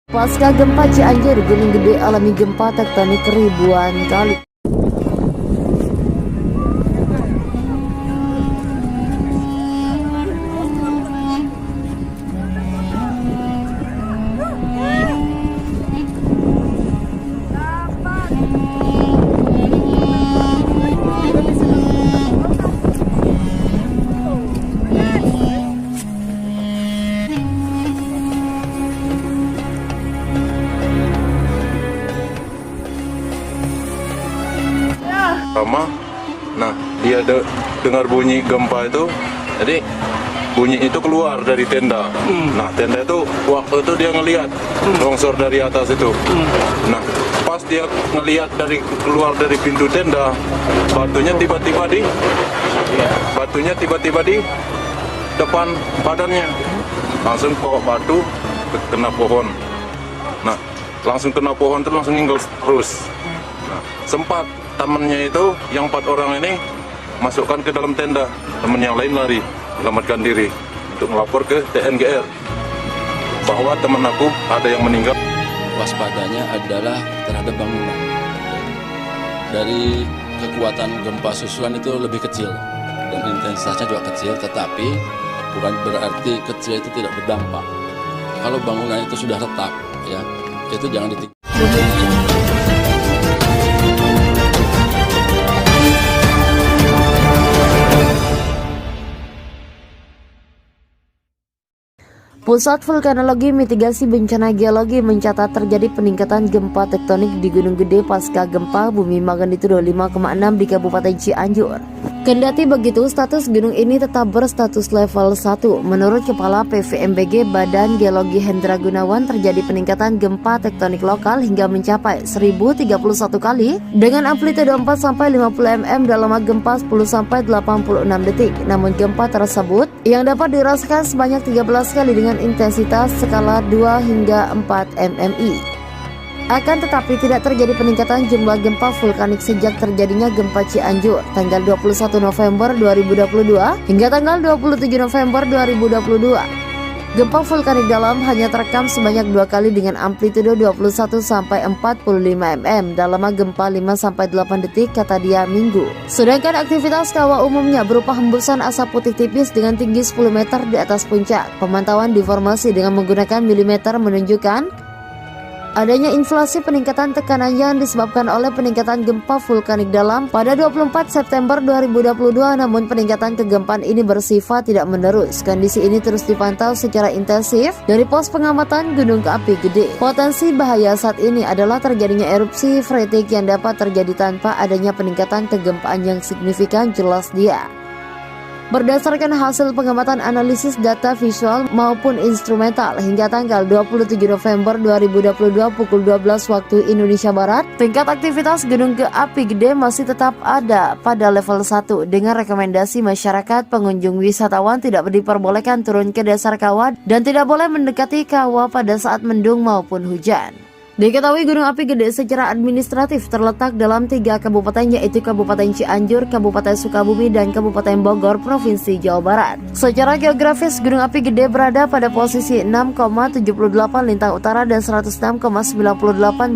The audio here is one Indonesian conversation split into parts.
Pasca gempa Cianjur, Gunung Gede alami gempa tektonik ribuan kali. Nah, dia dengar bunyi gempa itu, jadi bunyi itu keluar dari tenda. Nah, tenda itu waktu itu dia ngelihat longsor dari atas itu. Nah, pas dia ngelihat keluar dari pintu tenda, batunya tiba-tiba di depan badannya. Langsung kok batu kena pohon. Nah, langsung kena pohon terus langsung ninggal terus. Nah, sempat temannya itu yang 4 orang ini masukkan ke dalam tenda, teman yang lain lari selamatkan diri untuk melapor ke TNGR bahwa teman aku ada yang meninggal. Waspadanya adalah terhadap bangunan. Dari kekuatan gempa susulan itu lebih kecil dan intensitasnya juga kecil, tetapi bukan berarti kecil itu tidak berdampak. Kalau bangunan itu sudah retak, ya itu jangan ditinggalkan. Pusat Vulkanologi Mitigasi Bencana Geologi mencatat terjadi peningkatan gempa tektonik di Gunung Gede pasca gempa bumi magnitudo 5,6 di Kabupaten Cianjur. Kendati begitu, status gunung ini tetap berstatus level 1. Menurut Kepala PVMBG Badan Geologi Hendra Gunawan, terjadi peningkatan gempa tektonik lokal hingga mencapai 1031 kali dengan amplitude 4-50 mm dalam gempa 10-86 detik. Namun gempa tersebut yang dapat dirasakan sebanyak 13 kali dengan intensitas skala 2 hingga 4 mmi. Akan tetapi tidak terjadi peningkatan jumlah gempa vulkanik sejak terjadinya gempa Cianjur tanggal 21 November 2022 hingga tanggal 27 November 2022. Gempa vulkanik dalam hanya terekam sebanyak 2 kali dengan amplitudo 21-45 mm dalam gempa 5-8 detik, kata dia Minggu. Sedangkan aktivitas kawah umumnya berupa hembusan asap putih tipis dengan tinggi 10 meter di atas puncak. Pemantauan di formasi dengan menggunakan milimeter menunjukkan adanya inflasi peningkatan tekanan yang disebabkan oleh peningkatan gempa vulkanik dalam pada 24 September 2022, namun peningkatan kegempaan ini bersifat tidak menerus. Kondisi ini terus dipantau secara intensif dari pos pengamatan Gunung Api Gede. Potensi bahaya saat ini adalah terjadinya erupsi freatik yang dapat terjadi tanpa adanya peningkatan kegempaan yang signifikan, jelas dia. Berdasarkan hasil pengamatan analisis data visual maupun instrumental hingga tanggal 27 November 2022 pukul 12 waktu Indonesia Barat, tingkat aktivitas Gunung Api Gede masih tetap ada pada level 1 dengan rekomendasi masyarakat pengunjung wisatawan tidak diperbolehkan turun ke dasar kawah dan tidak boleh mendekati kawah pada saat mendung maupun hujan. Diketahui Gunung Api Gede secara administratif terletak dalam 3 kabupaten, yaitu Kabupaten Cianjur, Kabupaten Sukabumi, dan Kabupaten Bogor, Provinsi Jawa Barat. Secara geografis, Gunung Api Gede berada pada posisi 6,78 lintang utara dan 106,98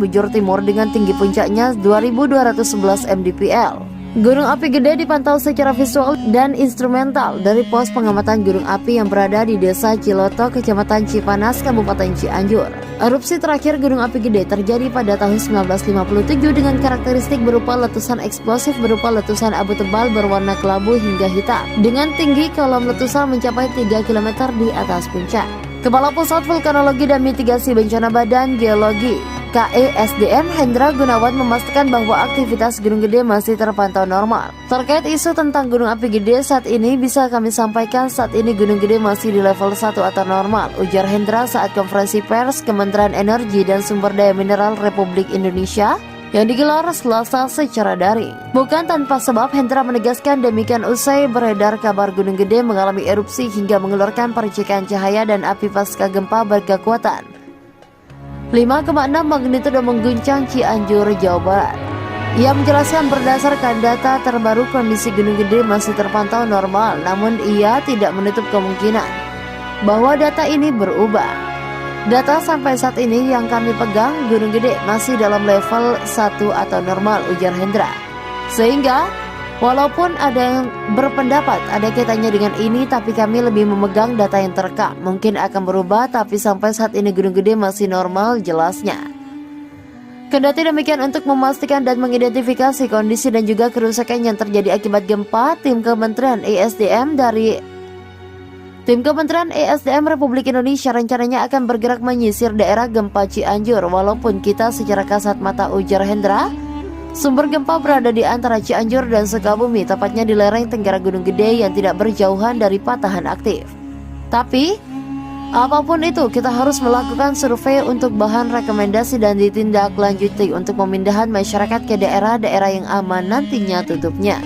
bujur timur dengan tinggi puncaknya 2211 mdpl. Gunung Api Gede dipantau secara visual dan instrumental dari pos pengamatan gunung api yang berada di Desa Ciloto, Kecamatan Cipanas, Kabupaten Cianjur. Erupsi terakhir Gunung Api Gede terjadi pada tahun 1957 dengan karakteristik berupa letusan eksplosif berupa letusan abu tebal berwarna kelabu hingga hitam dengan tinggi kolom letusan mencapai 3 km di atas puncak. Kepala Pusat Vulkanologi dan Mitigasi Bencana Badan Geologi KESDM Hendra Gunawan memastikan bahwa aktivitas Gunung Gede masih terpantau normal. Terkait isu tentang Gunung Api Gede saat ini bisa kami sampaikan saat ini Gunung Gede masih di level 1 atau normal, ujar Hendra saat konferensi pers Kementerian Energi dan Sumber Daya Mineral Republik Indonesia yang digelar Selasa secara daring. Bukan tanpa sebab Hendra menegaskan demikian usai beredar kabar Gunung Gede mengalami erupsi hingga mengeluarkan percikan cahaya dan api pasca gempa berkekuatan 5,6 magnitudo mengguncang Cianjur, Jawa Barat. Ia menjelaskan berdasarkan data terbaru kondisi Gunung Gede masih terpantau normal, namun ia tidak menutup kemungkinan bahwa data ini berubah. Data sampai saat ini yang kami pegang, Gunung Gede masih dalam level 1 atau normal, ujar Hendra. Sehingga walaupun ada yang berpendapat ada kaitannya dengan ini, tapi kami lebih memegang data yang terekam. Mungkin akan berubah, tapi sampai saat ini Gunung Gede masih normal, jelasnya. Kendati demikian, untuk memastikan dan mengidentifikasi kondisi dan juga kerusakan yang terjadi akibat gempa, Tim Kementerian ESDM Republik Indonesia rencananya akan bergerak menyisir daerah gempa Cianjur. Walaupun kita secara kasat mata, ujar Hendra, sumber gempa berada di antara Cianjur dan Sukabumi, tepatnya di lereng tenggara Gunung Gede yang tidak berjauhan dari patahan aktif. Tapi apapun itu, kita harus melakukan survei untuk bahan rekomendasi dan ditindaklanjuti untuk pemindahan masyarakat ke daerah-daerah yang aman nantinya, tutupnya.